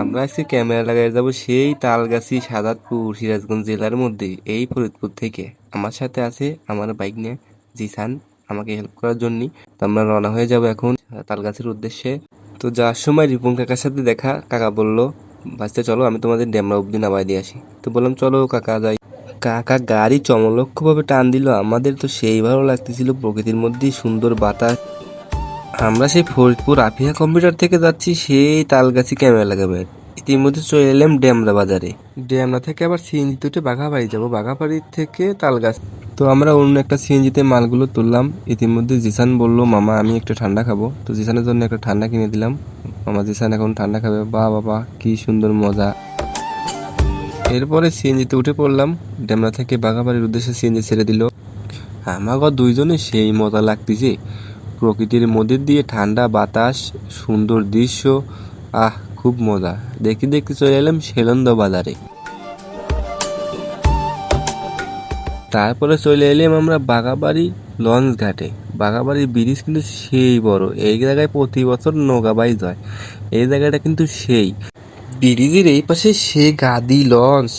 আমরা আজকে ক্যামেরা লাগাই যাবো সেই তালগাছি সাদাতপুর সিরাজগঞ্জ জেলার মধ্যে, এই ফরিদপুর থেকে। আমার সাথে আছে আমার বাইক নিয়ে জিসান, আমাকে হেল্প করার জন্য। তো আমরা রওনা হয়ে যাব এখন তালগাছির উদ্দেশ্যে। তো যাওয়ার সময় রিপন কাকার সাথে দেখা, কাকা বলল বাসতে চলো, আমি তোমাদের ড্যামরা অব্দি নামাই দিয়ে আসি। তো বললাম চলো কাকা যাই। কাকা গাড়ি চমলক্ষভাবে টান দিল, আমাদের তো সেই ভালো লাগতেছিল, প্রকৃতির মধ্যে সুন্দর বাতাস। আমরা সেই ফরিদপুর আফিয়া কম্পিউটার থেকে যাচ্ছি সেই তালগাছি ক্যামেরা লাগাবে। ইতিমধ্যে চলে এলাম ডেমরা বাজারে। ডেমরা থেকে আবার সিএনজিতে উঠে বাঘাবাড়ি যাবো, বাঘাবাড়ি থেকে তালগাছ। তো আমরা অন্য একটা সিএনজিতে মালগুলো তুললাম। ইতিমধ্যে জিসান বলল মামা আমি একটু ঠান্ডা খাবো, তো জিসানের জন্য একটা ঠান্ডা কিনে দিলাম। মামা জিসান এখন ঠান্ডা খাবে। বা বাবা কি সুন্দর মজা। এরপরে সিএনজিতে উঠে পড়লাম। ডেমরা থেকে বাঘাবাড়ির উদ্দেশ্যে সিএনজি ছেড়ে দিল। আমাকে দুইজনে সেই মজা লাগতেছে, প্রকৃতির মধ্যে দিয়ে ঠান্ডা বাতাস, সুন্দর দৃশ্য, আহ খুব মজা। দেখতে দেখতে চলে এলাম সেলন্দ বাজারে। তারপরে চলে এলাম আমরা বাঘাবাড়ি লঞ্চ ঘাটে। বাঘাবাড়ির ব্রিজ কিন্তু সেই বড়, এই জায়গায় প্রতি বছর নৌকা বাইচ হয়। এই জায়গাটা কিন্তু সেই ব্রিজের এই পাশে সে গাদি লঞ্চ,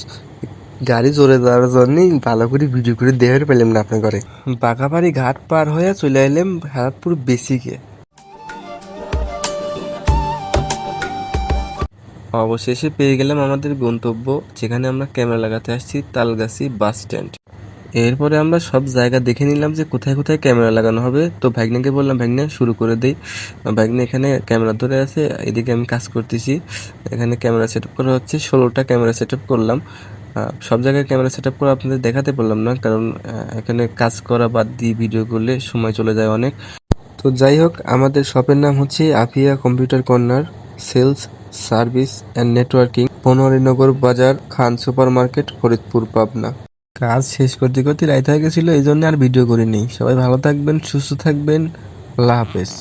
গাড়ি জোরে যাওয়ার জন্য ভালো করে ভিডিও করে দেখতে পেলাম না আপনার ঘরে। বাঘাবাড়ি ঘাট পার হয়ে চলে এলাম ভারতপুর বেসিকে। অবশেষে পেয়ে গেলাম আমাদের গন্তব্য, যেখানে আমরা ক্যামেরা লাগাতে আসছি, তালগাছি বাস স্ট্যান্ড। এরপরে আমরা সব জায়গা দেখে নিলাম যে কোথায় কোথায় ক্যামেরা লাগানো হবে। তো ভাগ্নেকে বললাম ভাগ্নে শুরু করে দেই। ভাগ্নে এখানে ক্যামেরা ধরে আছে, এদিকে আমি কাজ করতেছি। এখানে ক্যামেরা সেট আপ করা হচ্ছে, 16টা ক্যামেরা সেট আপ করলাম। সব জায়গায় ক্যামেরা সেট আপ করে আপনাদের দেখাতে পারলাম না, কারণ এখানে কাজ করা বাদ দিয়ে ভিডিও করলে সময় চলে যায় অনেক। তো যাই হোক, আমাদের শপের নাম হচ্ছে Afia computer corner, sales service and networking, Banwarinagar Bazar, Khan super market, Faridpur, Pabna. কাজ শেষ করতে করতে রাত হয়ে গেছিল, এই জন্য আর ভিডিও করিনি। সবাই ভালো থাকবেন, সুস্থ থাকবেন, আল্লাহ হাফেজ।